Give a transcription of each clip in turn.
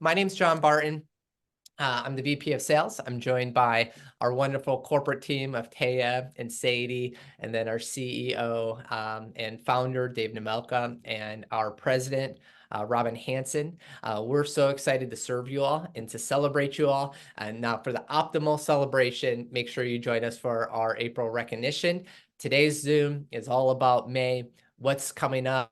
My name's John Barton. I'm the VP of Sales. I'm joined by our wonderful corporate team of Taya and Sadie, and then our CEO and founder, Dave Nemelka, and our president, Robin Hanson. We're so excited to serve you all and to celebrate you all. And now for the optimal celebration, make sure you join us for our April recognition. Today's Zoom is all about May, what's coming up,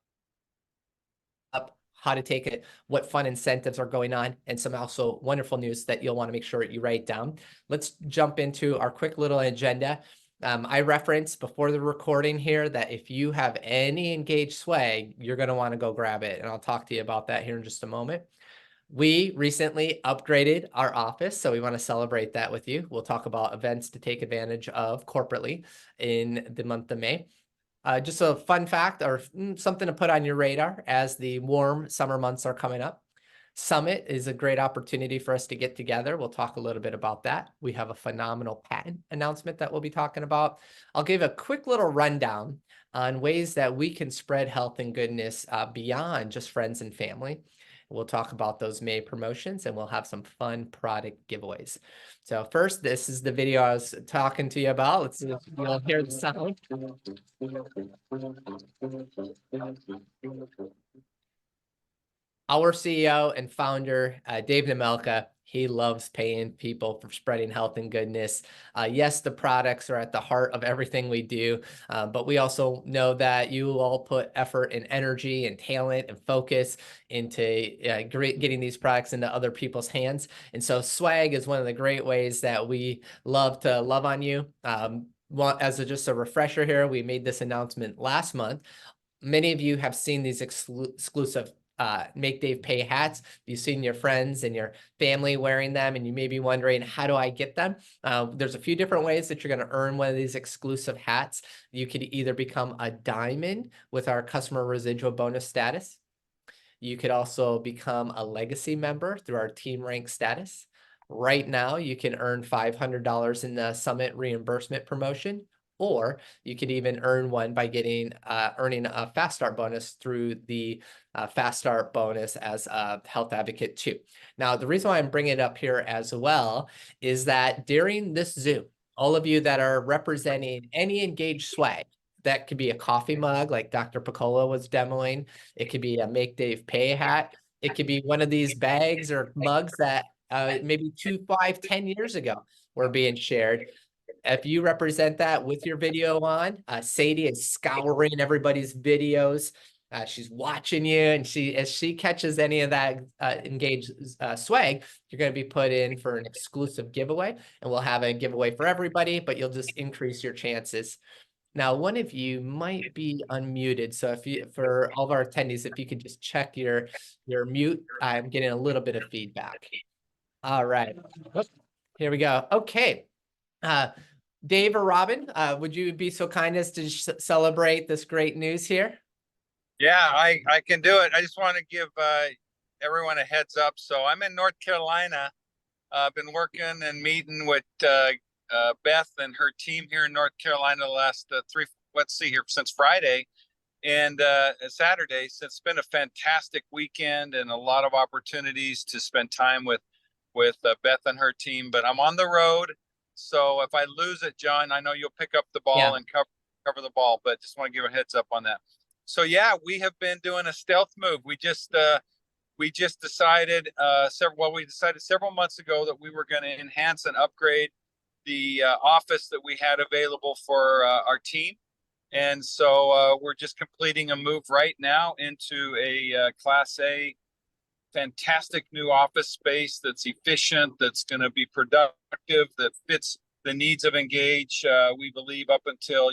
how to take it, what fun incentives are going on, and some also wonderful news that you'll want to make sure you write down. Let's jump into our quick little agenda. I referenced before the recording here that if you have any engaged swag, you're going to want to go grab it. And I'll talk to you about that here in just a moment. We recently upgraded our office, so we want to celebrate that with you. We'll talk about events to take advantage of corporately in the month of May. Just a fun fact or something to put on your radar as the warm summer months are coming up. Summit is a great opportunity for us to get together. We'll talk a little bit about that. We have a phenomenal patent announcement that we'll be talking about. I'll give a quick little rundown on ways that we can spread health and goodness beyond just friends and family. We'll talk about those May promotions and we'll have some fun product giveaways. So first, this is the video I was talking to you about. Let's see if you'll hear the sound. Our CEO and founder, Dave Nemelka, he loves paying people for spreading health and goodness. Yes, the products are at the heart of everything we do, but we also know that you all put effort and energy and talent and focus into getting these products into other people's hands. And so swag is one of the great ways that we love to love on you. Just a refresher here, we made this announcement last month. Many of you have seen these exclusive Make Dave Pay hats. You've seen your friends and your family wearing them, and you may be wondering, how do I get them? There's a few different ways that you're going to earn one of these exclusive hats. You could either become a diamond with our customer residual bonus status. You could also become a legacy member through our team rank status. Right now, you can earn $500 in the Summit reimbursement promotion, or you could even earn one by earning a Fast Start bonus through the Fast Start bonus as a health advocate too. Now, the reason why I'm bringing it up here as well is that during this Zoom, all of you that are representing any engaged swag, that could be a coffee mug like Dr. Piccolo was demoing. It could be a Make Dave Pay hat. It could be one of these bags or mugs that maybe 2, 5, 10 years ago were being shared. If you represent that with your video on, Sadie is scouring everybody's videos. She's watching you, and as she catches any of that engaged swag, you're going to be put in for an exclusive giveaway, and we'll have a giveaway for everybody, but you'll just increase your chances. Now, one of you might be unmuted, so for all of our attendees, if you could just check your mute, I'm getting a little bit of feedback. All right, here we go. Okay. Dave or Robin, would you be so kind as to celebrate this great news here? Yeah, I can do it. I just want to give everyone a heads up. So I'm in North Carolina. I've been working and meeting with Beth and her team here in North Carolina the last since Friday and Saturday. So it's been a fantastic weekend and a lot of opportunities to spend time with Beth and her team. But I'm on the road. So if I lose it, John, I know you'll pick up the ball and cover the ball, but just want to give a heads up on that. So yeah, we have been doing a stealth move. We just decided several months ago that we were going to enhance and upgrade the office that we had available for our team. And so we're just completing a move right now into a Class A fantastic new office space that's efficient, that's going to be productive, that fits the needs of Engage. We believe up until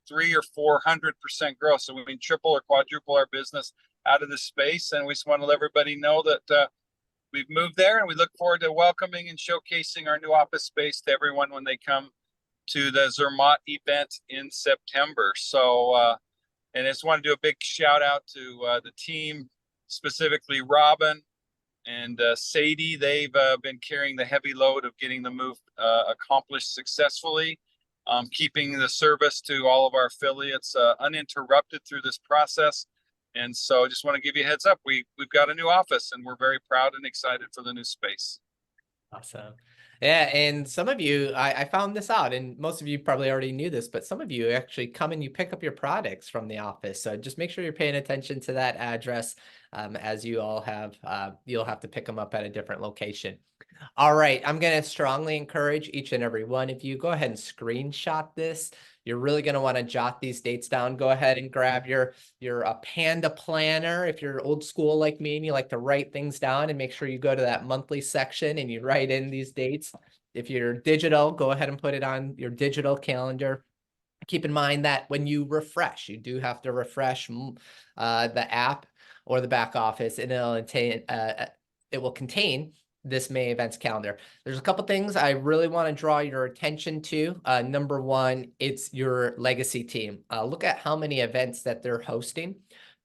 300 or 400% growth, so we can triple or quadruple our business out of this space. And we just want to let everybody know that we've moved there, and we look forward to welcoming and showcasing our new office space to everyone when they come to the Zermatt event in September. So, and I just want to do a big shout out to the team, specifically Robin and Sadie. They've been carrying the heavy load of getting the move accomplished successfully, keeping the service to all of our affiliates uninterrupted through this process. And so just want to give you a heads up. We've got a new office and we're very proud and excited for the new space. Awesome. Yeah, and some of you, I found this out, and most of you probably already knew this, but some of you actually come and you pick up your products from the office. So just make sure you're paying attention to that address, as you all have, you'll have to pick them up at a different location. All right, I'm going to strongly encourage each and every one of you, go ahead and screenshot this. You're really going to want to jot these dates down. Go ahead and grab your Panda planner. If you're old school like me and you like to write things down, and make sure you go to that monthly section and you write in these dates. If you're digital, go ahead and put it on your digital calendar. Keep in mind that when you refresh, you do have to refresh the app or the back office, and it will contain this May events calendar. There's a couple things I really want to draw your attention to. Number one, it's your legacy team. Look at how many events that they're hosting.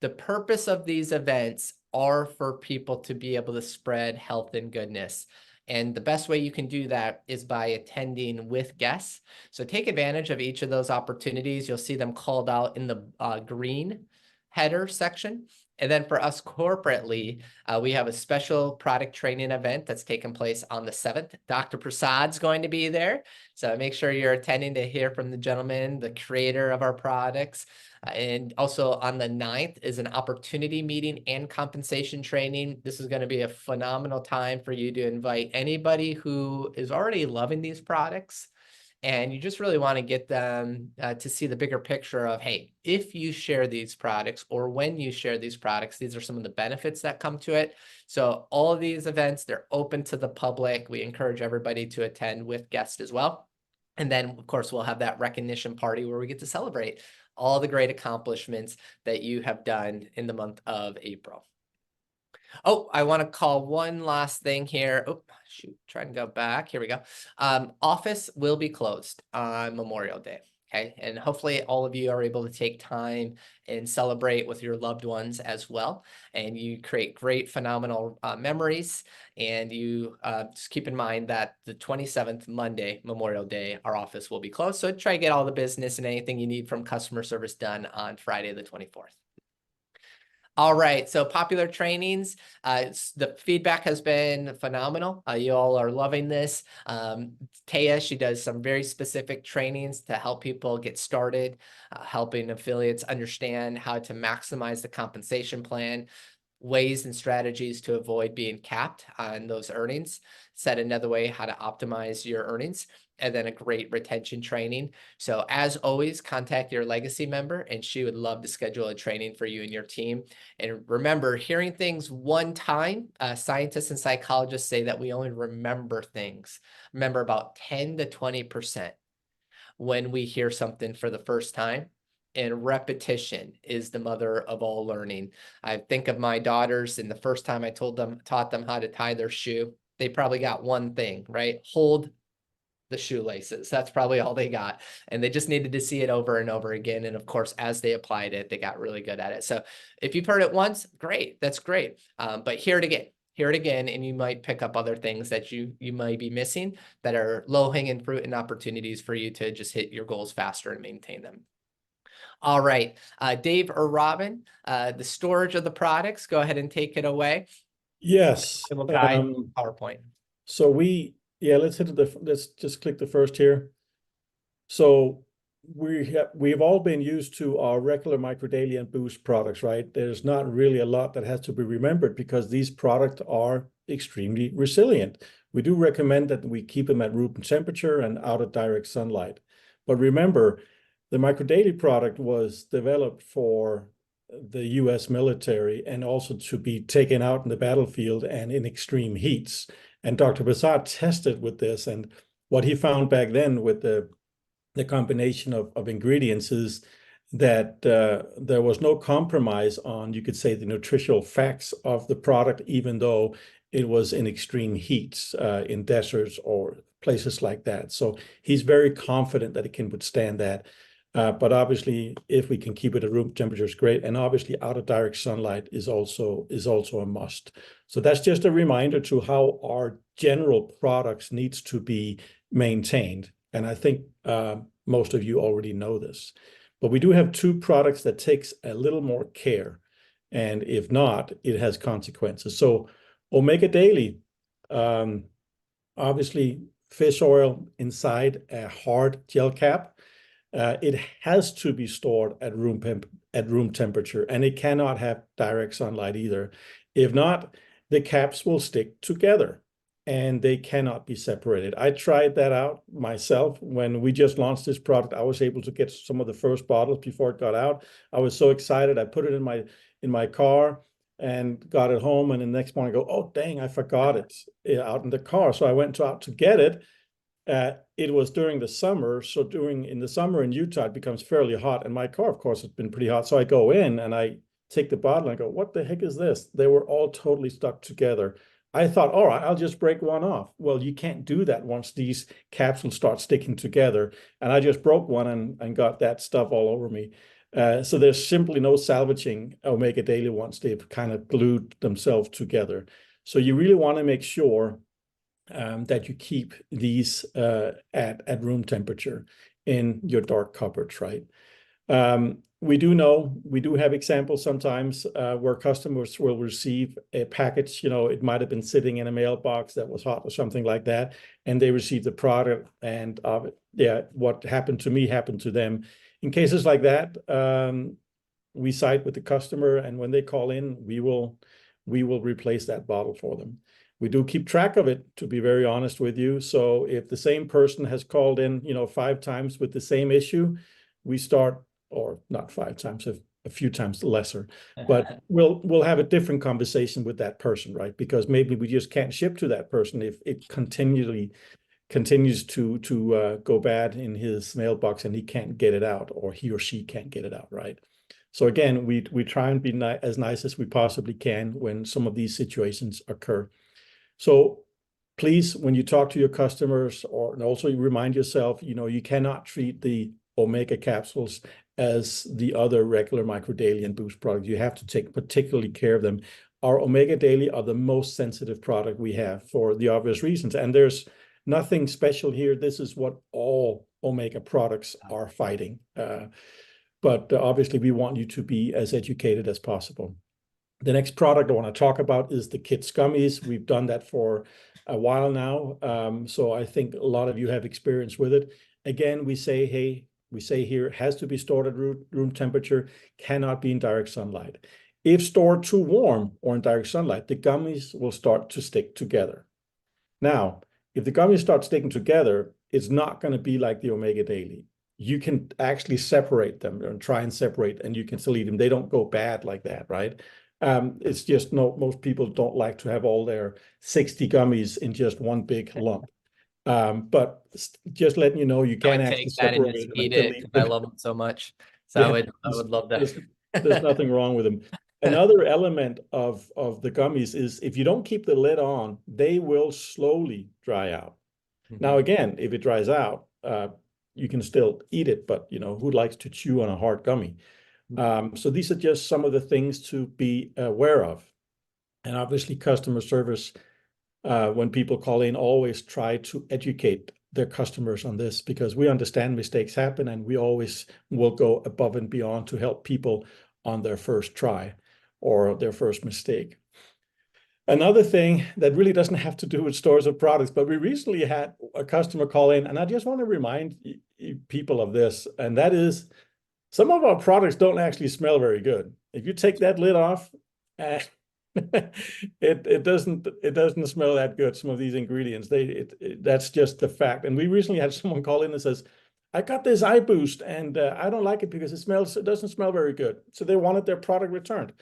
The purpose of these events are for people to be able to spread health and goodness. And the best way you can do that is by attending with guests. So take advantage of each of those opportunities. You'll see them called out in the green header section. And then for us corporately, we have a special product training event that's taking place on the 7th. Dr. Prasad's going to be there. So make sure you're attending to hear from the gentleman, the creator of our products. And also on the 9th is an opportunity meeting and compensation training. This is going to be a phenomenal time for you to invite anybody who is already loving these products, and you just really want to get them to see the bigger picture of, hey, if you share these products, or when you share these products, these are some of the benefits that come to it. So all of these events, they're open to the public. We encourage everybody to attend with guests as well. And then, of course, we'll have that recognition party where we get to celebrate all the great accomplishments that you have done in the month of April. Oh, I want to call one last thing here. Oh, shoot, try and go back. Here we go. Office will be closed on Memorial Day. Okay. And hopefully all of you are able to take time and celebrate with your loved ones as well. And you create great, phenomenal memories. And you just keep in mind that the 27th, Monday, Memorial Day, our office will be closed. So try to get all the business and anything you need from customer service done on Friday, the 24th. All right, so popular trainings, the feedback has been phenomenal. You all are loving this. Taya, she does some very specific trainings to help people get started, helping affiliates understand how to maximize the compensation plan, ways and strategies to avoid being capped on those earnings. Said another way, how to optimize your earnings, and then a great retention training. So as always, contact your legacy member and she would love to schedule a training for you and your team. And remember, hearing things one time, scientists and psychologists say that we only remember things. Remember about 10 to 20% when we hear something for the first time. And repetition is the mother of all learning. I think of my daughters, and the first time I taught them how to tie their shoe, they probably got one thing, right? Hold the shoelaces. That's probably all they got. And they just needed to see it over and over again. And of course, as they applied it, they got really good at it. So if you've heard it once, great, that's great. But hear it again, and you might pick up other things that you might be missing that are low-hanging fruit and opportunities for you to just hit your goals faster and maintain them. All right, Dave or Robin, the storage of the products, go ahead and take it away. Yes. And we'll guide PowerPoint. So let's let's just click the first here. So we've all been used to our regular Microdaily and Boost products, right? There's not really a lot that has to be remembered because these products are extremely resilient. We do recommend that we keep them at room temperature and out of direct sunlight. But remember, the Microdaily product was developed for the US military and also to be taken out in the battlefield and in extreme heats. And Dr. Prasad tested with this, and what he found back then with the combination of ingredients is that there was no compromise on, you could say, the nutritional facts of the product, even though it was in extreme heats in deserts or places like that. So he's very confident that it can withstand that. But obviously, if we can keep it at room temperature, is great. And obviously, out of direct sunlight is also a must. So that's just a reminder to how our general products needs to be maintained. And I think most of you already know this. But we do have two products that takes a little more care. And if not, it has consequences. So Omega Daily, obviously fish oil inside a hard gel cap. It has to be stored at room temperature, and it cannot have direct sunlight either. If not, the caps will stick together and they cannot be separated. I tried that out myself. When we just launched this product, I was able to get some of the first bottles before it got out. I was so excited. I put it in my car and got it home, and the next morning I go, oh dang, I forgot it out in the car. So I went out to get it. It was during the summer. So in the summer in Utah, it becomes fairly hot. And my car, of course, has been pretty hot. So I go in and I take the bottle and I go, what the heck is this? They were all totally stuck together. I thought, all right, I'll just break one off. Well, you can't do that once these capsules start sticking together. And I just broke one and got that stuff all over me. So there's simply no salvaging Omega Daily once they've kind of glued themselves together. So you really want to make sure that you keep these at room temperature in your dark cupboards, right? We do have examples sometimes where customers will receive a package, it might have been sitting in a mailbox that was hot or something like that, and they receive the product, and what happened to me happened to them. In cases like that, we side with the customer, and when they call in, we will replace that bottle for them. We do keep track of it, to be very honest with you. So if the same person has called in, 5 times with the same issue, we start, or not 5 times, a few times lesser, but we'll have a different conversation with that person, right? Because maybe we just can't ship to that person if it continues to go bad in his mailbox and he can't get it out, or he or she can't get it out, right? So again, we try and be as nice as we possibly can when some of these situations occur. So please, when you talk to your customers, and also you remind yourself, you cannot treat the Omega capsules as the other regular Micro Daily and Boost products. You have to take particularly care of them. Our Omega Daily are the most sensitive product we have for the obvious reasons. And there's nothing special here. This is what all Omega products are fighting. But obviously, we want you to be as educated as possible. The next product I want to talk about is the Kids Gummies. We've done that for a while now. So I think a lot of you have experience with it. Again, we say here, it has to be stored at room temperature, cannot be in direct sunlight. If stored too warm or in direct sunlight, the gummies will start to stick together. Now, if the gummies start sticking together, it's not going to be like the Omega Daily. You can actually separate them and try and separate, and you can still eat them. They don't go bad like that, right? It's just most people don't like to have all their 60 gummies in just one big lump. But just letting you know, you can actually separate it. Eat it. I love them so much. So yeah, I would love that. There's nothing wrong with them. Another element of the gummies is if you don't keep the lid on, they will slowly dry out. Mm-hmm. Now, again, if it dries out, you can still eat it, but who likes to chew on a hard gummy? So these are just some of the things to be aware of. And obviously customer service, when people call in, always try to educate their customers on this, because we understand mistakes happen and we always will go above and beyond to help people on their first try or their first mistake. Another thing that really doesn't have to do with stores of products, but we recently had a customer call in, and I just want to remind people of this, and that is, some of our products don't actually smell very good. If you take that lid off, it doesn't smell that good. Some of these ingredients, that's just the fact. And we recently had someone call in and says, "I got this iBoost and I don't like it because it doesn't smell very good." So they wanted their product returned.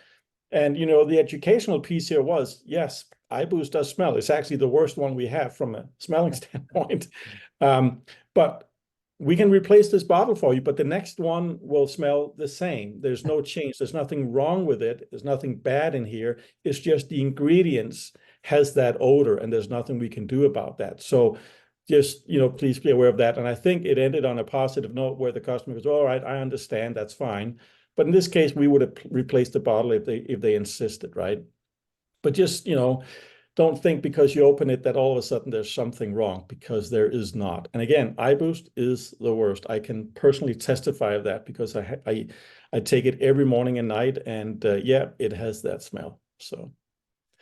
And the educational piece here was, yes, iBoost does smell. It's actually the worst one we have from a smelling standpoint. But we can replace this bottle for you, but the next one will smell the same. There's no change. There's nothing wrong with it. There's nothing bad in here. It's just the ingredients has that odor, and there's nothing we can do about that. So just, please be aware of that. And I think it ended on a positive note where the customer goes, all right, I understand, that's fine. But in this case, we would have replaced the bottle if they insisted, right? But just, don't think because you open it that all of a sudden there's something wrong, because there is not. And again, iBoost is the worst. I can personally testify of that because I take it every morning and night, and yeah, it has that smell. So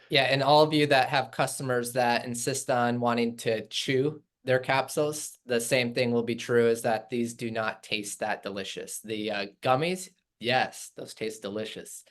Yeah, and all of you that have customers that insist on wanting to chew their capsules, the same thing will be true, is that these do not taste that delicious. The gummies, yes, those taste delicious.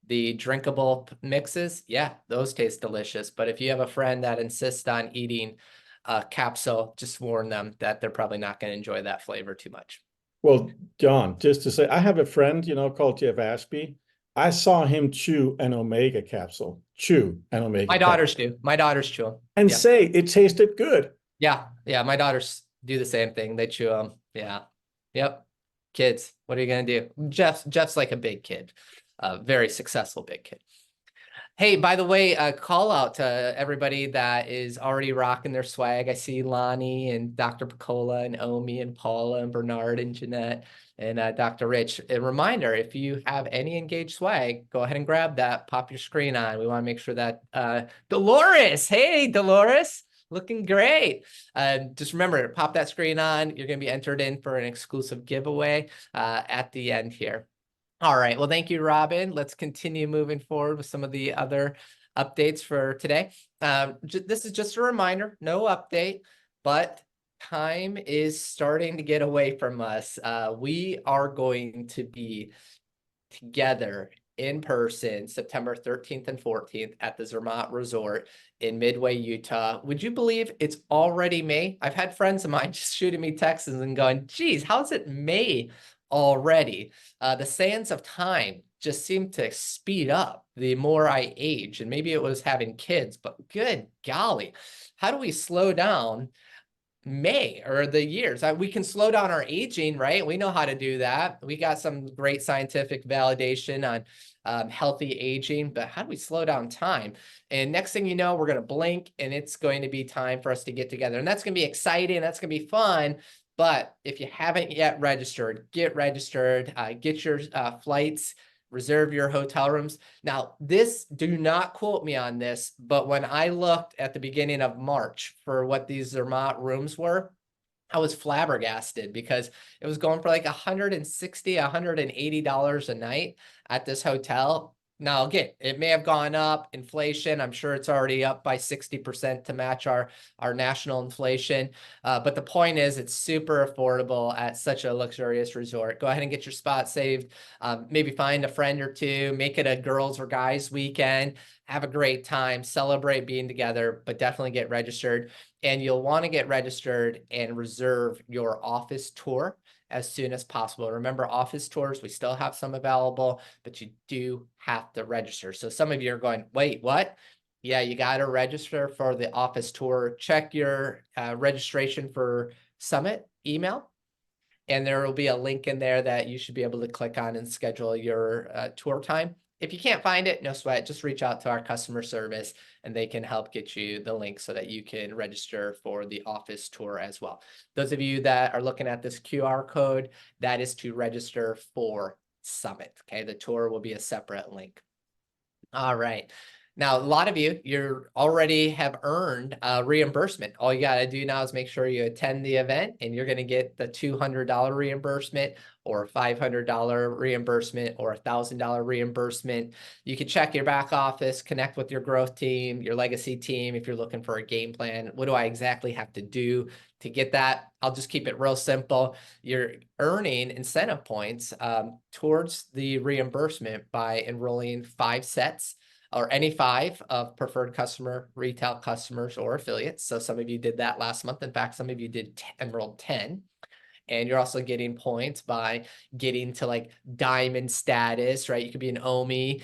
The drinkable mixes, yeah, those taste delicious. But if you have a friend that insists on eating a capsule, just warn them that they're probably not going to enjoy that flavor too much. well, John, just to say, I have a friend, called Jeff Ashby. I saw him chew an Omega capsule. My daughters do. My daughters chew them. And Yeah. say it tasted good. Yeah. My daughters do the same thing. They chew them. Yeah. Yep. Kids, what are you gonna do? Jeff's like a big kid, very successful big kid. Hey, by the way, call out to everybody that is already rocking their swag. I see Lonnie and Dr. Picola and Omi and Paula and Bernard and Jeanette and Dr. Rich. A reminder, if you have any Engage swag, go ahead and grab that, pop your screen on. We want to make sure that Dolores, hey, Dolores, looking great. Just remember, pop that screen on. You're going to be entered in for an exclusive giveaway at the end here. All right. Well, thank you, Robin. Let's continue moving forward with some of the other updates for today. This is just a reminder, no update, but time is starting to get away from us. We are going to be together in person September 13th and 14th at the Zermatt Resort in Midway, Utah. Would you believe it's already May? I've had friends of mine just shooting me texts and going, geez, how's it May already? The sands of time just seem to speed up the more I age, and maybe it was having kids, but good golly, how do we slow down May or the years? We can slow down our aging, right? We know how to do that. We got some great scientific validation on healthy aging, but how do we slow down time? And next thing you know, we're going to blink and it's going to be time for us to get together. And that's going to be exciting. That's going to be fun. But if you haven't yet registered, get registered, get your flights, reserve your hotel rooms. Now, do not quote me on this, but when I looked at the beginning of March for what these Zermatt rooms were, I was flabbergasted because it was going for like $160, $180 a night at this hotel. Now, again, it may have gone up, inflation. I'm sure it's already up by 60% to match our national inflation. But the point is, it's super affordable at such a luxurious resort. Go ahead and get your spot saved. Maybe find a friend or two, make it a girls or guys weekend. Have a great time, celebrate being together, but definitely get registered. And you'll want to get registered and reserve your office tour as soon as possible. Remember, office tours, we still have some available, but you do have to register. So some of you are going, wait, what? Yeah, you got to register for the office tour. Check your registration for Summit email, and there will be a link in there that you should be able to click on and schedule your tour time. If you can't find it, no sweat, just reach out to our customer service and they can help get you the link so that you can register for the office tour as well. Those of you that are looking at this QR code, that is to register for Summit. Okay, the tour will be a separate link. All right. Now, a lot of you already have earned reimbursement. All you got to do now is make sure you attend the event and you're going to get the $200 reimbursement or $500 reimbursement or $1,000 reimbursement. You can check your back office, connect with your growth team, your legacy team. If you're looking for a game plan, what do I exactly have to do to get that? I'll just keep it real simple. You're earning incentive points towards the reimbursement by enrolling 5 sets or any 5 of preferred customer, retail customers, or affiliates. So some of you did that last month. In fact, some of you did enroll 10. And you're also getting points by getting to like diamond status, right? You could be an OMI,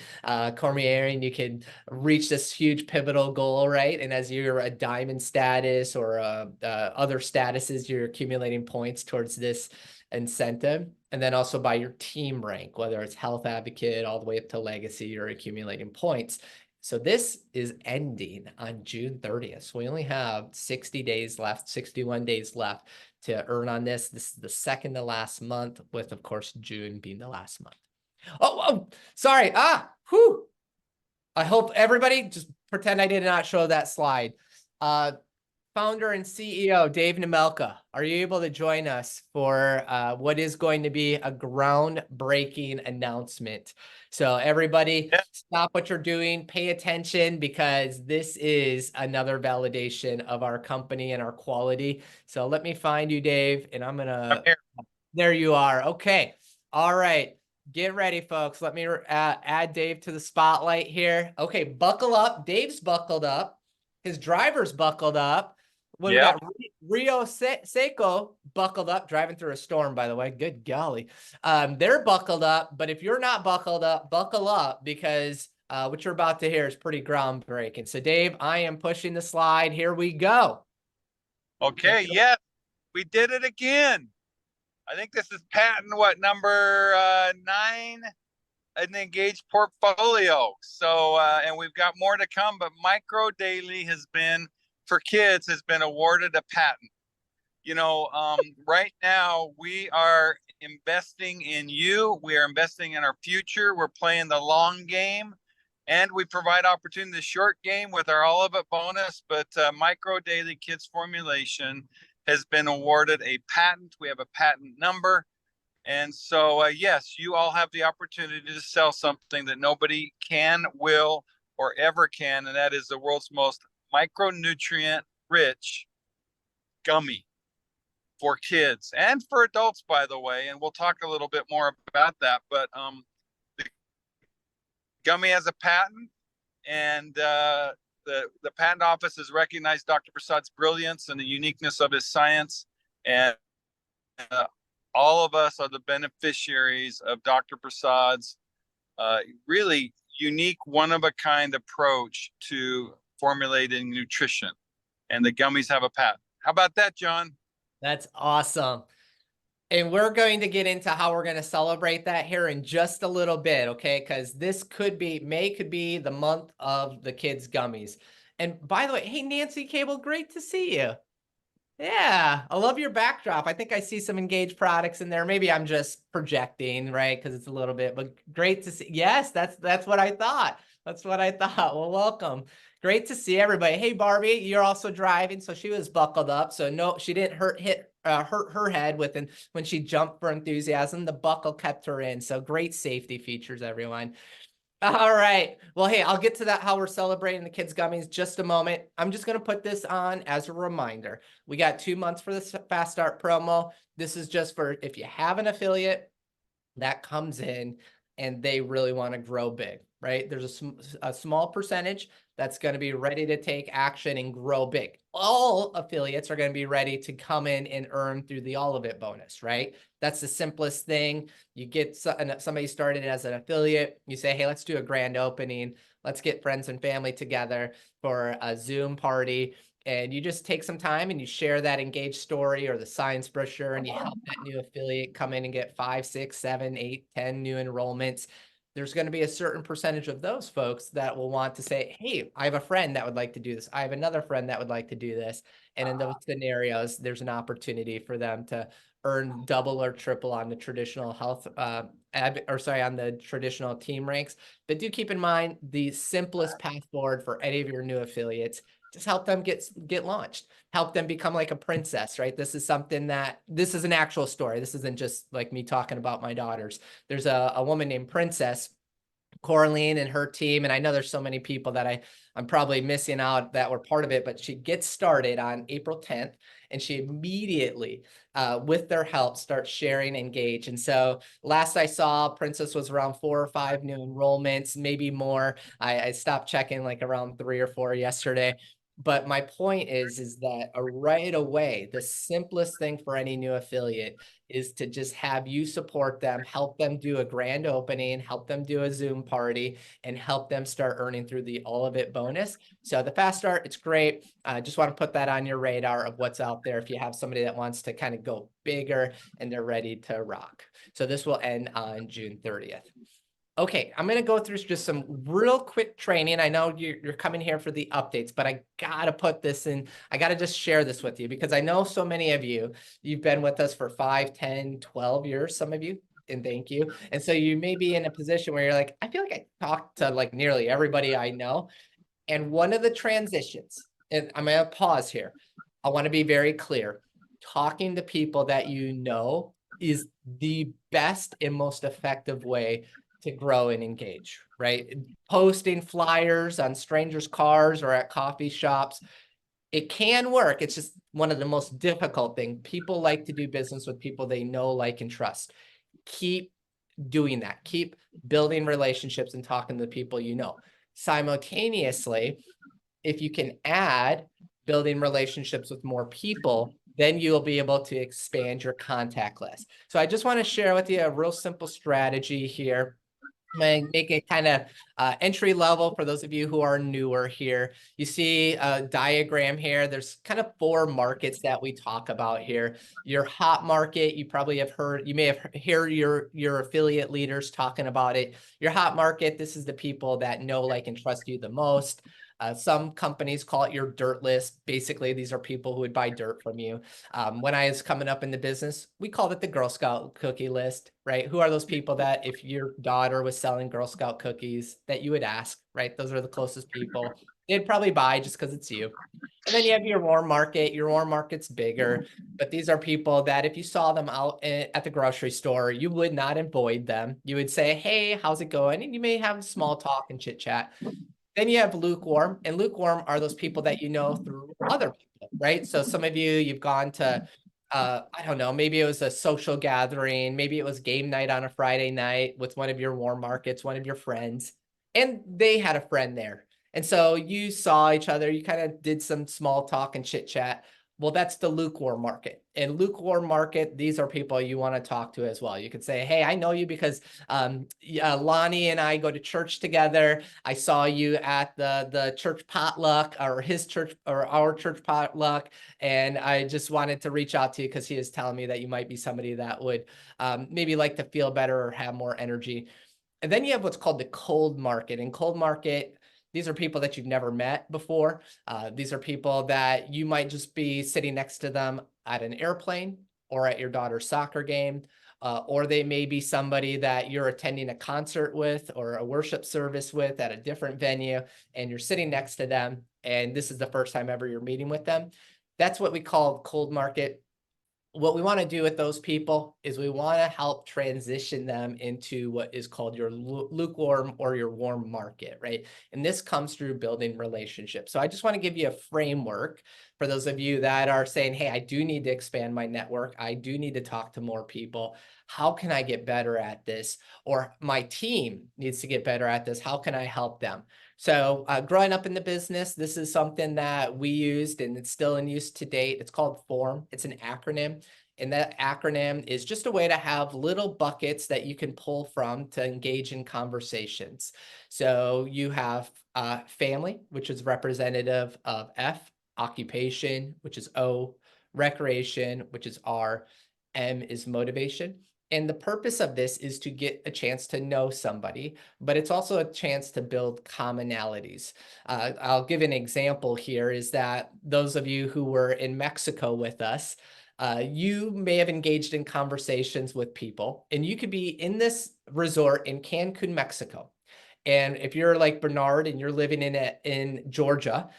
Cormier, and you can reach this huge pivotal goal, right? And as you're a diamond status or other statuses, you're accumulating points towards this incentive. And then also by your team rank, whether it's health advocate all the way up to legacy, you're accumulating points. So this is ending on June 30th. So we only have 60 days left, 61 days left to earn on this. This is the second to last month, with, of course, June being the last month. Oh, sorry. Whew. I hope everybody just pretend I did not show that slide. Founder and CEO Dave Nemelka, are you able to join us for what is going to be a groundbreaking announcement? So everybody, Yeah. stop what you're doing, pay attention, because this is another validation of our company and our quality. So let me find you, Dave, and I'm I'm gonna. here. There you are. Okay. All right. Get ready, folks. Let me add Dave to the spotlight here. Okay, buckle up. Dave's buckled up. His driver's buckled up. We Yep. got Rio Seiko buckled up, driving through a storm, by the way. Good golly. They're buckled up, but if you're not buckled up, buckle up, because what you're about to hear is pretty groundbreaking. So, Dave, I am pushing the slide. Here we go. Okay. Yeah, we did it again. I think this is patent number 9 in the Engage portfolio. So, and we've got more to come, but Micro Daily has been, for kids, has been awarded a patent. You know, right now we are investing in you. We are investing in our future. We're playing the long game, and we provide opportunity the short game with our All of It bonus. But Micro Daily Kids formulation has been awarded a patent. We have a patent number. And so, yes, you all have the opportunity to sell something that nobody can, will, or ever can, and that is the world's most micronutrient-rich gummy for kids and for adults, by the way. And we'll talk a little bit more about that. But the gummy has a patent, and the patent office has recognized Dr. Prasad's brilliance and the uniqueness of his science, and all of us are the beneficiaries of Dr. Prasad's really unique, one-of-a-kind approach to formulating nutrition. And the gummies have a patent. How about that, John? That's awesome. And we're going to get into how we're going to celebrate that here in just a little bit, okay? Because this could be, May could be the month of the kids' gummies. And by the way, hey, Nancy Cable, great to see you. Yeah, I love your backdrop. I think I see some Engage products in there. Maybe I'm just projecting, right? Because it's a little bit, but great to see. Yes, that's what I thought. That's what I thought. Well, welcome. Great to see everybody. Hey, Barbie, you're also driving, so she was buckled up. So no, she didn't hurt her head when she jumped for enthusiasm. The buckle kept her in. So great safety features, everyone. All right. Well, hey, I'll get to that, how we're celebrating the kids' gummies, just a moment. I'm just going to put this on as a reminder. We got 2 months for this Fast Start promo. This is just for if you have an affiliate that comes in and they really want to grow big, right? There's a small percentage that's going to be ready to take action and grow big. All affiliates are going to be ready to come in and earn through the All of It bonus, right? That's the simplest thing. You get somebody started as an affiliate. You say, hey, let's do a grand opening. Let's get friends and family together for a Zoom party. And you just take some time and you share that Engage story or the science brochure, and you help that new affiliate come in and get 5, 6, 7, 8, 10 new enrollments. There's going to be a certain percentage of those folks that will want to say, hey, I have a friend that would like to do this. I have another friend that would like to do this. And in those scenarios, there's an opportunity for them to earn double or triple on the traditional health, on the traditional team ranks. But do keep in mind the simplest path forward for any of your new affiliates. Just help them get launched, help them become like a princess, right? This is an actual story. This isn't just like me talking about my daughters. There's a woman named Princess Coraline and her team. And I know there's so many people that I'm probably missing out that were part of it, but she gets started on April 10th, and she immediately, with their help, starts sharing Engage. And so last I saw, Princess was around 4 or 5 new enrollments, maybe more. I stopped checking like around 3 or 4 yesterday. But my point is that right away, the simplest thing for any new affiliate is to just have you support them, help them do a grand opening, help them do a Zoom party, and help them start earning through the All of It bonus. So the Fast Start, it's great. I just want to put that on your radar of what's out there if you have somebody that wants to kind of go bigger and they're ready to rock. So this will end on June 30th. Okay, I'm going to go through just some real quick training. I know you're coming here for the updates, but I got to put this in. I got to just share this with you because I know so many of you've been with us for 5, 10, 12 years, some of you, and thank you. And so you may be in a position where you're like, I feel like I talked to like nearly everybody I know. And one of the transitions, and I'm going to pause here. I want to be very clear. Talking to people that you know is the best and most effective way to grow and engage, right? Posting flyers on strangers' cars or at coffee shops, it can work. It's just one of the most difficult things. People like to do business with people they know, like, and trust. Keep doing that. Keep building relationships and talking to the people you know. Simultaneously, if you can add building relationships with more people, then you'll be able to expand your contact list. So I just want to share with you a real simple strategy here. I'm going to make it kind of entry level for those of you who are newer here. You see a diagram here. There's kind of 4 markets that we talk about here. Your hot market, you probably have heard, you may have heard your affiliate leaders talking about it. Your hot market, this is the people that know, like, and trust you the most. Some companies call it your dirt list. Basically, these are people who would buy dirt from you. When I was coming up in the business, we called it the Girl Scout cookie list, right? Who are those people that if your daughter was selling Girl Scout cookies that you would ask, right? Those are the closest people. They'd probably buy just because it's you. And then you have your warm market. Your warm market's bigger, but these are people that if you saw them out at the grocery store, you would not avoid them. You would say, hey, how's it going? And you may have small talk and chit chat. Then you have lukewarm, and lukewarm are those people that you know through other people, right? So some of you, you've gone to, I don't know, maybe it was a social gathering, maybe it was game night on a Friday night with one of your warm markets, one of your friends, and they had a friend there. And so you saw each other, you kind of did some small talk and chit chat. Well, that's the lukewarm market. And lukewarm market, these are people you want to talk to as well. You could say, hey, I know you because Lonnie and I go to church together. I saw you at the church potluck or his church or our church potluck. And I just wanted to reach out to you because he is telling me that you might be somebody that would maybe like to feel better or have more energy. And then you have what's called the cold market. And cold market, these are people that you've never met before. These are people that you might just be sitting next to them at an airplane or at your daughter's soccer game, or they may be somebody that you're attending a concert with or a worship service with at a different venue, and you're sitting next to them, and this is the first time ever you're meeting with them. That's what we call cold market. What we want to do with those people is we want to help transition them into what is called your lukewarm or your warm market, right? And this comes through building relationships. So I just want to give you a framework for those of you that are saying, hey, I do need to expand my network. I do need to talk to more people. How can I get better at this? Or my team needs to get better at this. How can I help them? So growing up in the business, this is something that we used and it's still in use to date. It's called FORM. It's an acronym. And that acronym is just a way to have little buckets that you can pull from to engage in conversations. So you have family, which is representative of F, occupation, which is O, recreation, which is R, M is motivation. And the purpose of this is to get a chance to know somebody, but it's also a chance to build commonalities. I'll give an example here is that those of you who were in Mexico with us, you may have engaged in conversations with people, and you could be in this resort in Cancun, Mexico. And if you're like Bernard and you're living in Georgia,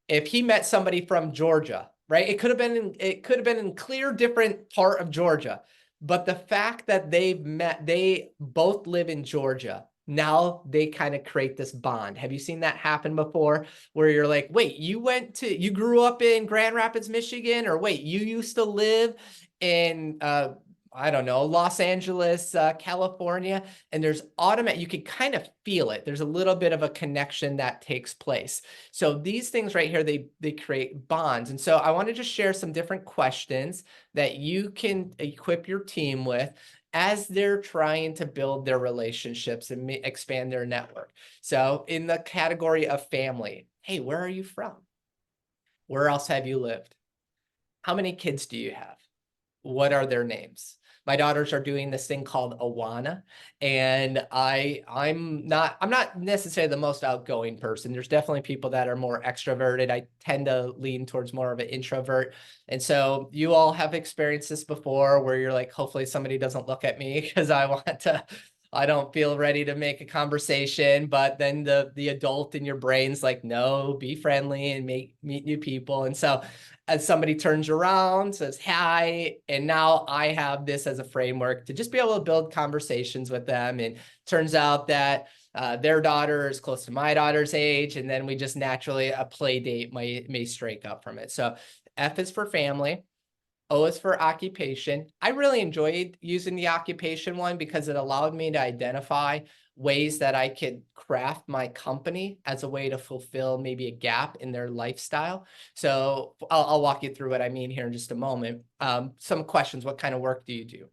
if he met somebody from Georgia, right? It could have been in clear different part of Georgia. But the fact that they both live in Georgia, now they kind of create this bond. Have you seen that happen before where you're like, wait, you grew up in Grand Rapids, Michigan, or wait, you used to live in, I don't know, Los Angeles, California, and there's you can kind of feel it. There's a little bit of a connection that takes place. So these things right here, they create bonds. And so I want to just share some different questions that you can equip your team with as they're trying to build their relationships and expand their network. So in the category of family, hey, where are you from? Where else have you lived? How many kids do you have? What are their names? My daughters are doing this thing called Awana, and I'm not necessarily the most outgoing person. There's definitely people that are more extroverted. I tend to lean towards more of an introvert. And so you all have experienced this before where you're like, hopefully somebody doesn't look at me because I want to I don't feel ready to make a conversation, but then the adult in your brain's like, no, be friendly and meet new people. And so as somebody turns around, says hi, and now I have this as a framework to just be able to build conversations with them. And turns out that their daughter is close to my daughter's age, and then we just naturally, a play date may strike up from it. So F is for family. O is for occupation. I really enjoyed using the occupation one because it allowed me to identify ways that I could craft my company as a way to fulfill maybe a gap in their lifestyle. So I'll walk you through what I mean here in just a moment. Some questions: what kind of work do you do?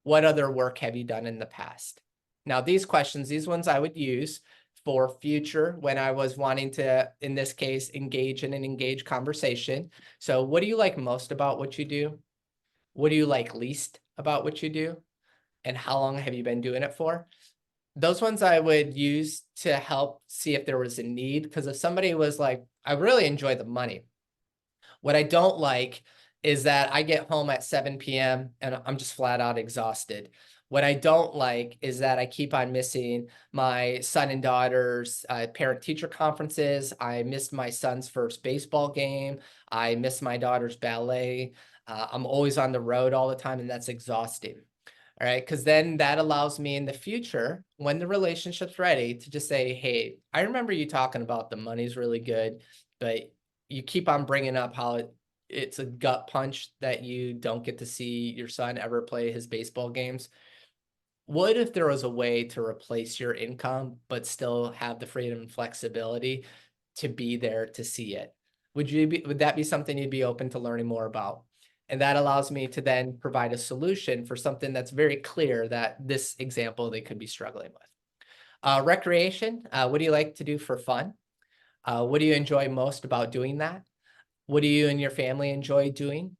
What other work have you done in the past? Now, these questions, these ones I would use for future when I was wanting to, in this case, engage in an engaged conversation. So what do you like most about what you do? What do you like least about what you do? And how long have you been doing it for? Those ones I would use to help see if there was a need. Because if somebody was like, I really enjoy the money. What I don't like is that I get home at 7 p.m. and I'm just flat out exhausted. What I don't like is that I keep on missing my son and daughter's parent-teacher conferences. I missed my son's first baseball game. I miss my daughter's ballet. I'm always on the road all the time, and that's exhausting. All right, because then that allows me in the future, when the relationship's ready, to just say, hey, I remember you talking about the money's really good, but you keep on bringing up how it's a gut punch that you don't get to see your son ever play his baseball games. What if there was a way to replace your income, but still have the freedom and flexibility to be there to see it? Would that be something you'd be open to learning more about? And that allows me to then provide a solution for something that's very clear that this example they could be struggling with. Recreation, what do you like to do for fun? What do you enjoy most about doing that? What do you and your family enjoy doing?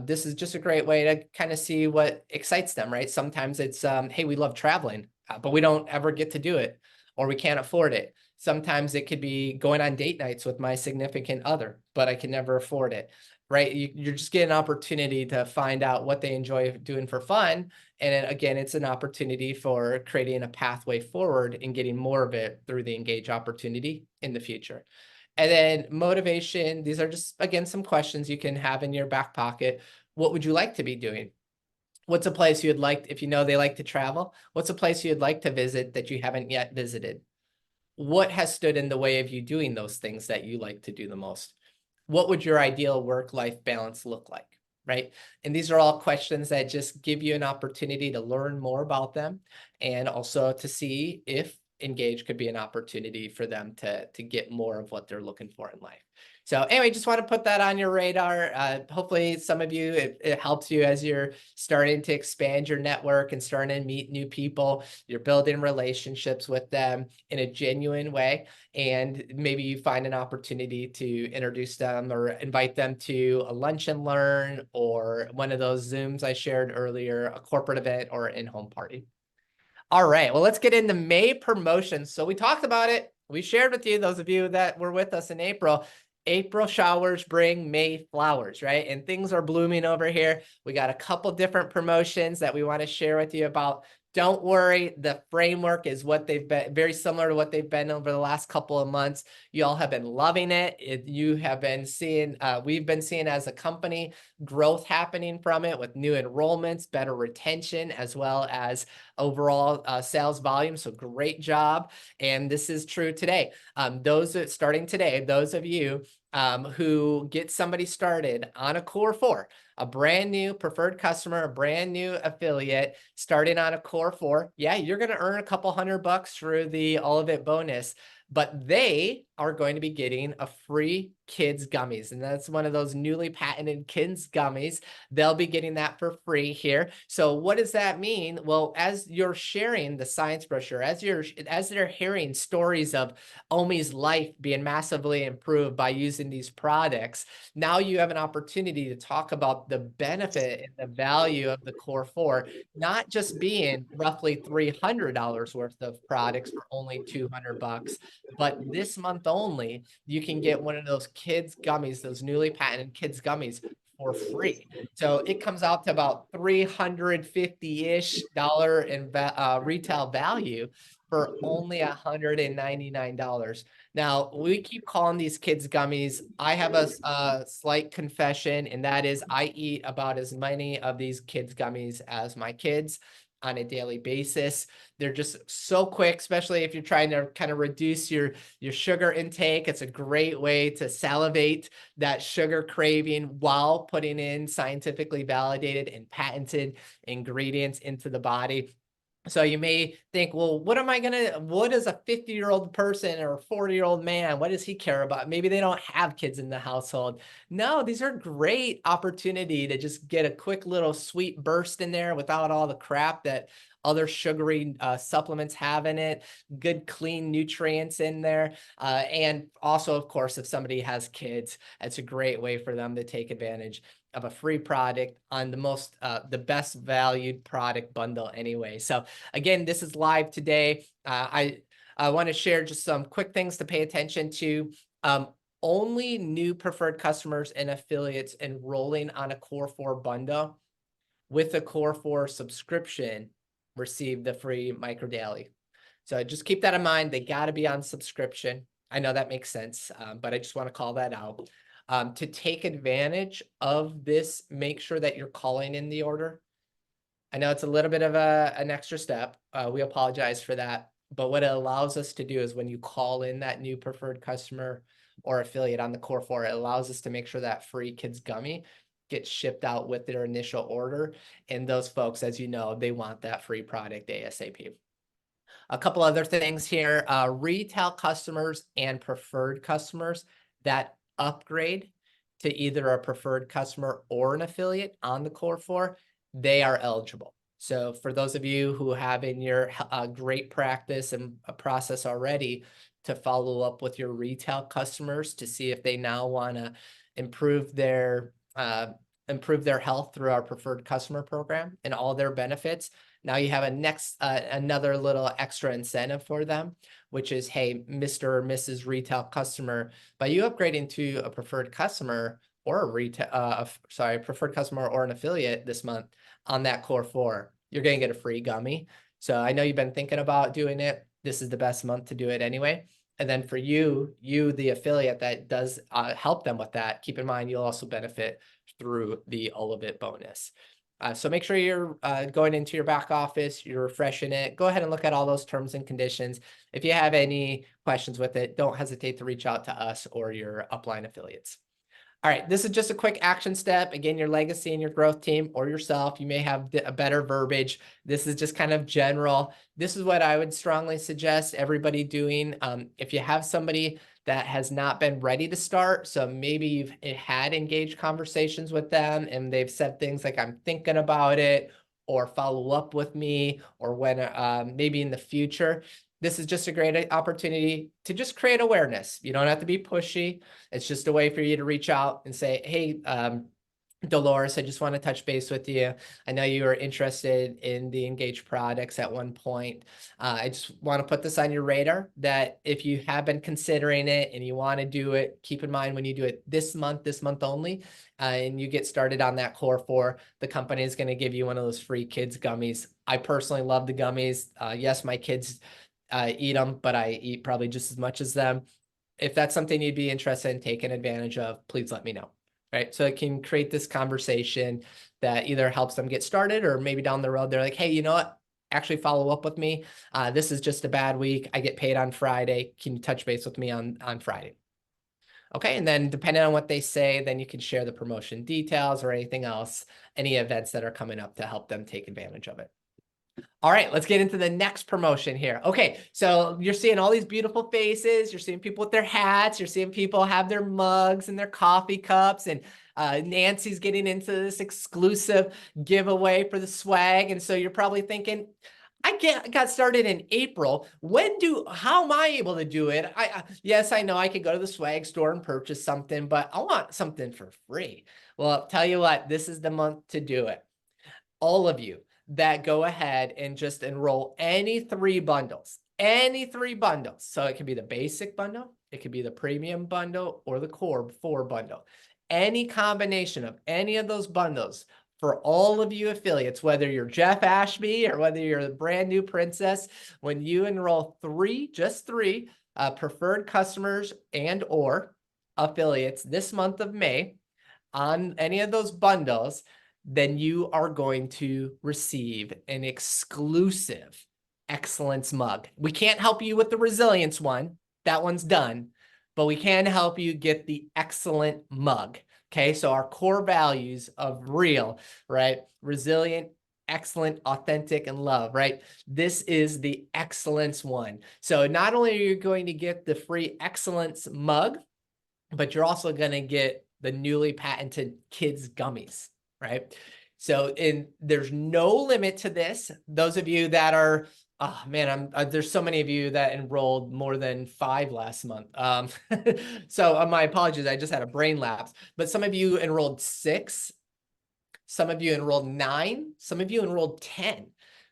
This is just a great way to kind of see what excites them, right? Sometimes it's, hey, we love traveling, but we don't ever get to do it, or we can't afford it. Sometimes it could be going on date nights with my significant other, but I can never afford it, right? You're just getting an opportunity to find out what they enjoy doing for fun. And then, again, it's an opportunity for creating a pathway forward and getting more of it through the Engage opportunity in the future. And then motivation, these are just, again, some questions you can have in your back pocket. What would you like to be doing? What's a place you'd like, if you know they like to travel, what's a place you'd like to visit that you haven't yet visited? What has stood in the way of you doing those things that you like to do the most? What would your ideal work-life balance look like, right? And these are all questions that just give you an opportunity to learn more about them, and also to see if Engage could be an opportunity for them to get more of what they're looking for in life. So anyway, just want to put that on your radar. Hopefully some of you, it helps you as you're starting to expand your network and starting to meet new people. You're building relationships with them in a genuine way. And maybe you find an opportunity to introduce them or invite them to a lunch and learn, or one of those Zooms I shared earlier, a corporate event, or an in-home party. All right, well, let's get into May promotions. So we talked about it. We shared with you, those of you that were with us in April showers bring May flowers, right? And things are blooming over here. We got a couple different promotions that we want to share with you about. Don't worry, the framework is what they've been, very similar to what they've been over the last couple of months. You all have been loving it. You have been seeing, we've been seeing as a company growth happening from it, with new enrollments, better retention, as well as overall sales volume. So great job. And this is true today. Starting today, those of you who get somebody started on a Core 4, a brand new preferred customer, a brand new affiliate starting on a Core 4, yeah, you're going to earn a couple $100 through the All of It bonus, but they are going to be getting a free kids gummies. And that's one of those newly patented kids gummies. They'll be getting that for free here. So what does that mean? Well, as you're sharing the science brochure, as they're hearing stories of Omi's life being massively improved by using these products, now you have an opportunity to talk about the benefit and the value of the Core 4, not just being roughly $300 worth of products for only $200, but this month only, you can get one of those kids gummies, those newly patented kids gummies, for free. So it comes out to about $350-ish in retail value for only $199. Now, we keep calling these kids gummies. I have a slight confession, and that is I eat about as many of these kids gummies as my kids on a daily basis. They're just so quick, especially if you're trying to kind of reduce your sugar intake. It's a great way to salivate that sugar craving while putting in scientifically validated and patented ingredients into the body. So you may think, well, what does a 50-year-old person or a 40-year-old man, what does he care about? Maybe they don't have kids in the household. No, these are great opportunity to just get a quick little sweet burst in there without all the crap that other sugary supplements have in it, good clean nutrients in there. And also, of course, if somebody has kids, it's a great way for them to take advantage of a free product on the best valued product bundle anyway. So again, this is live today. I want to share just some quick things to pay attention to. Only new preferred customers and affiliates enrolling on a Core 4 bundle with a Core 4 subscription receive the free Micro Daily. So just keep that in mind. They got to be on subscription. I know that makes sense, but I just want to call that out. To take advantage of this, make sure that you're calling in the order. I know it's a little bit of an extra step. We apologize for that. But what it allows us to do is when you call in that new preferred customer or affiliate on the Core 4, it allows us to make sure that free kids gummy gets shipped out with their initial order. And those folks, as you know, they want that free product ASAP. A couple other things here, retail customers and preferred customers that upgrade to either a preferred customer or an affiliate on the Core 4, they are eligible. So for those of you who have in your great practice and a process already to follow up with your retail customers to see if they now want to improve their health through our preferred customer program and all their benefits. Now you have another little extra incentive for them, which is, hey, Mr. or Mrs. Retail customer, by you upgrading to a preferred customer or a preferred customer or an affiliate this month on that Core 4, you're going to get a free gummy. So I know you've been thinking about doing it. This is the best month to do it anyway. And then for you, the affiliate that does help them with that, keep in mind, you'll also benefit through the All of It bonus. So make sure you're going into your back office, you're refreshing it. Go ahead and look at all those terms and conditions. If you have any questions with it, don't hesitate to reach out to us or your upline affiliates. All right, this is just a quick action step. Again, your legacy and your growth team or yourself, you may have a better verbiage. This is just kind of general. This is what I would strongly suggest everybody doing. If you have somebody that has not been ready to start, so maybe you've had engaged conversations with them and they've said things like, I'm thinking about it, or follow up with me, or when maybe in the future. This is just a great opportunity to just create awareness. You don't have to be pushy. It's just a way for you to reach out and say, hey, Dolores, I just want to touch base with you. I know you were interested in the Engage products at one point. I just want to put this on your radar that if you have been considering it and you want to do it, keep in mind when you do it this month only, and you get started on that Core 4, the company is going to give you one of those free kids gummies. I personally love the gummies. Yes, my kids eat them, but I eat probably just as much as them. If that's something you'd be interested in taking advantage of, please let me know. Right. So it can create this conversation that either helps them get started, or maybe down the road, they're like, hey, you know what? Actually follow up with me. This is just a bad week. I get paid on Friday. Can you touch base with me on Friday? Okay. And then depending on what they say, then you can share the promotion details or anything else, any events that are coming up to help them take advantage of it. All right, let's get into the next promotion here. Okay, so you're seeing all these beautiful faces. You're seeing people with their hats. You're seeing people have their mugs and their coffee cups. And Nancy's getting into this exclusive giveaway for the swag. And so you're probably thinking, I got started in April. How am I able to do it? Yes, I know I could go to the swag store and purchase something, but I want something for free. Well, I'll tell you what, this is the month to do it. All of you that go ahead and just enroll any 3 bundles. So it could be the basic bundle, it could be the premium bundle, or the Core 4 bundle. any combination of any of those bundles for all of you affiliates, whether you're Jeff Ashby or whether you're the brand new Princess, when you enroll just three preferred customers and or affiliates this month of May on any of those bundles, then you are going to receive an exclusive excellence mug. We can't help you with the resilience one. That one's done, but we can help you get the excellent mug. Okay, so our core values of real, right? Resilient, excellent, authentic, and love, right? This is the excellence one. So not only are you going to get the free excellence mug, but you're also going to get the newly patented kids gummies, right? So there's no limit to this. Those of you that are, oh man, there's so many of you that enrolled more than 5 last month. So my apologies, I just had a brain lapse. But some of you enrolled 6, some of you enrolled 9, some of you enrolled 10.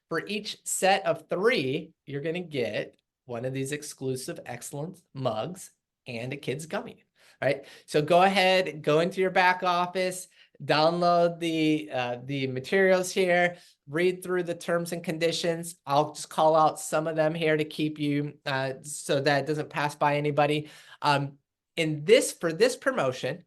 For each set of 3, you're going to get one of these exclusive excellence mugs and a kids gummy. Right. So go ahead, go into your back office, download the materials here, read through the terms and conditions. I'll just call out some of them here to keep you so that it doesn't pass by anybody. For this promotion,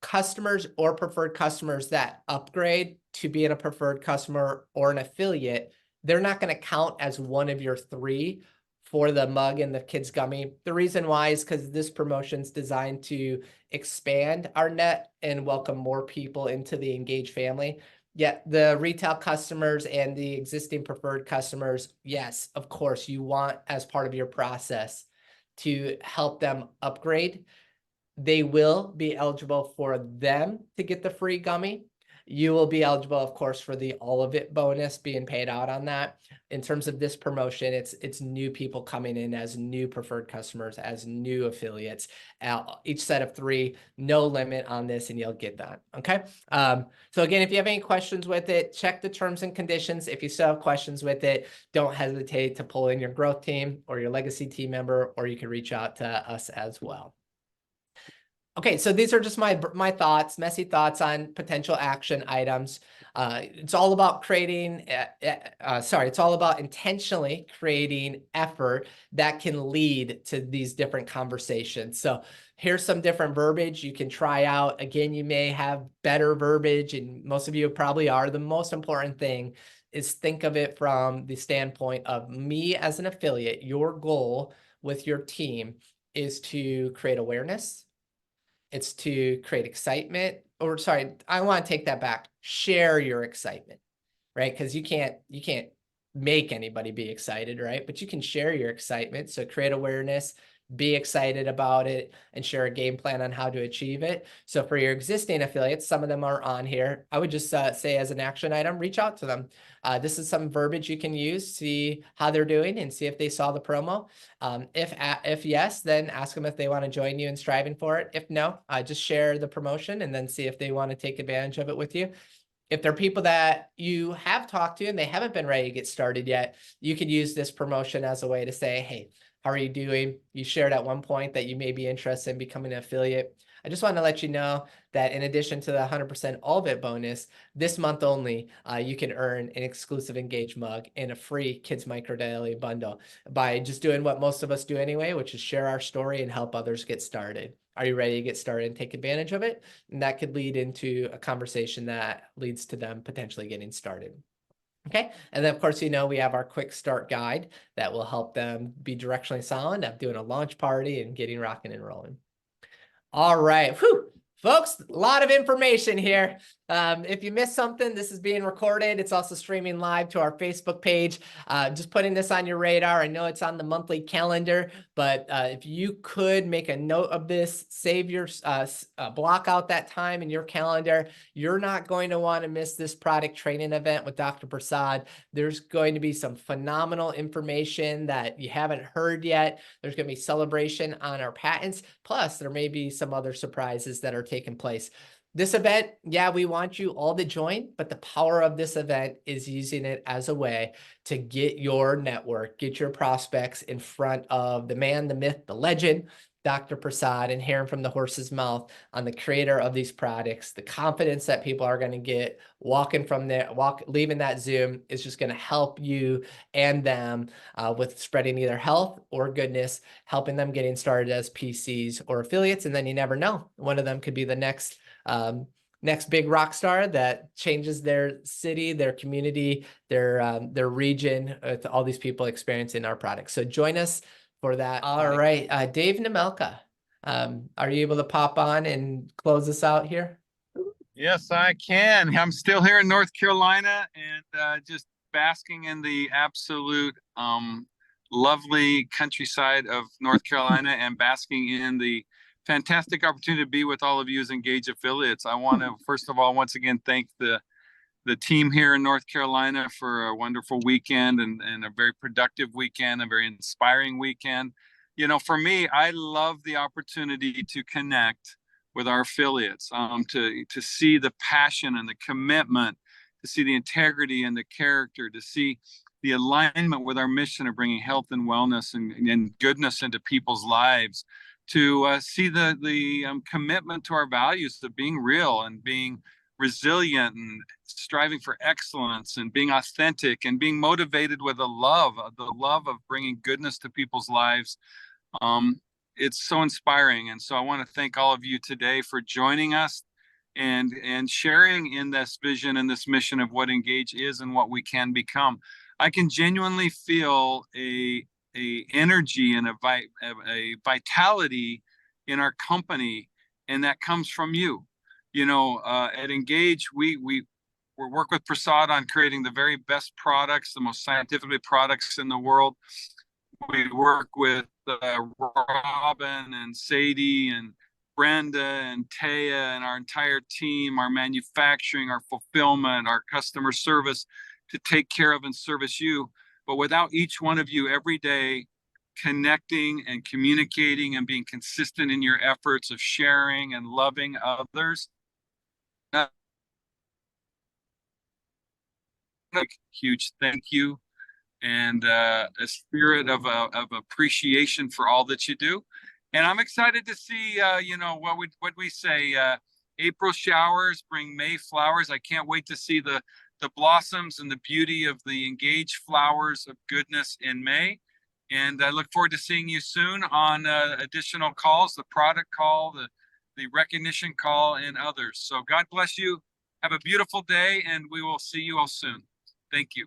customers or preferred customers that upgrade to being a preferred customer or an affiliate, they're not going to count as one of your 3 for the mug and the kids gummy. The reason why is because this promotion is designed to expand our net and welcome more people into the Engage family. Yet the retail customers and the existing preferred customers, yes, of course, you want as part of your process to help them upgrade. They will be eligible for them to get the free gummy. You will be eligible, of course, for the all of it bonus being paid out on that. In terms of this promotion, it's new people coming in as new preferred customers, as new affiliates. Each set of 3, no limit on this, and you'll get that. Okay. So again, if you have any questions with it, check the terms and conditions. If you still have questions with it, don't hesitate to pull in your growth team or your legacy team member, or you can reach out to us as well. Okay, so these are just my thoughts, messy thoughts on potential action items. It's all about creating, it's all about intentionally creating effort that can lead to these different conversations. So here's some different verbiage you can try out. Again, you may have better verbiage, and most of you probably are. The most important thing is think of it from the standpoint of me as an affiliate. Your goal with your team is to create awareness. It's to create excitement, or sorry, I want to take that back. Share your excitement, right? Because you can't make anybody be excited, right? But you can share your excitement. So create awareness, be excited about it, and share a game plan on how to achieve it. So for your existing affiliates, some of them are on here. I would just say as an action item, reach out to them. This is some verbiage you can use, see how they're doing and see if they saw the promo. If yes, then ask them if they want to join you in striving for it. If no, just share the promotion and then see if they want to take advantage of it with you. If there are people that you have talked to and they haven't been ready to get started yet, you could use this promotion as a way to say, hey, how are you doing? You shared at one point that you may be interested in becoming an affiliate. I just want to let you know that in addition to the 100% all of it bonus, this month only, you can earn an exclusive Engage mug and a free Kids Micro Daily bundle by just doing what most of us do anyway, which is share our story and help others get started. Are you ready to get started and take advantage of it? And that could lead into a conversation that leads to them potentially getting started. Okay, and then of course, you know, we have our quick start guide that will help them be directionally sound of doing a launch party and getting rocking and rolling. All right, whew. Folks, a lot of information here. If you missed something, this is being recorded. It's also streaming live to our Facebook page. Just putting this on your radar. I know it's on the monthly calendar, but if you could make a note of this, save your block out that time in your calendar. You're not going to want to miss this product training event with Dr. Prasad. There's going to be some phenomenal information that you haven't heard yet. There's going to be celebration on our patents. Plus, there may be some other surprises that are taking place. This event, yeah, we want you all to join, but the power of this event is using it as a way to get your network, get your prospects in front of the man, the myth, the legend, Dr. Prasad and hearing from the horse's mouth on the creator of these products, the confidence that people are going to get leaving that Zoom is just going to help you and them with spreading either health or goodness, helping them getting started as PCs or affiliates. And then you never know, one of them could be the next big rock star that changes their city, their community, their region, with all these people experiencing our products. So join us for that. All right, Dave Nemelka, are you able to pop on and close us out here? Yes, I can. I'm still here in North Carolina and just basking in the absolute lovely countryside of North Carolina and basking in the fantastic opportunity to be with all of you as Engage affiliates. I want to, first of all, once again, thank the team here in North Carolina for a wonderful weekend and a very productive weekend, a very inspiring weekend. You know, for me, I love the opportunity to connect with our affiliates, to see the passion and the commitment, to see the integrity and the character, to see the alignment with our mission of bringing health and wellness and goodness into people's lives, to see the commitment to our values of being real and being resilient and striving for excellence and being authentic and being motivated with the love of bringing goodness to people's lives. It's so inspiring. And so I want to thank all of you today for joining us and sharing in this vision and this mission of what Engage is and what we can become. I can genuinely feel a energy and a vitality in our company, and that comes from you. You know, at Engage, we work with Prasad on creating the very best products, the most scientifically products in the world. We work with Robin and Sadie and Brenda and Taya and our entire team, our manufacturing, our fulfillment, our customer service to take care of and service you. But without each one of you every day connecting and communicating and being consistent in your efforts of sharing and loving others, a huge thank you and a spirit of appreciation for all that you do. And I'm excited to see, you know, what we say, April showers bring May flowers. I can't wait to see the blossoms and the beauty of the Engage flowers of goodness in May. And I look forward to seeing you soon on additional calls, the product call, the recognition call, and others. So God bless you. Have a beautiful day, and we will see you all soon. Thank you.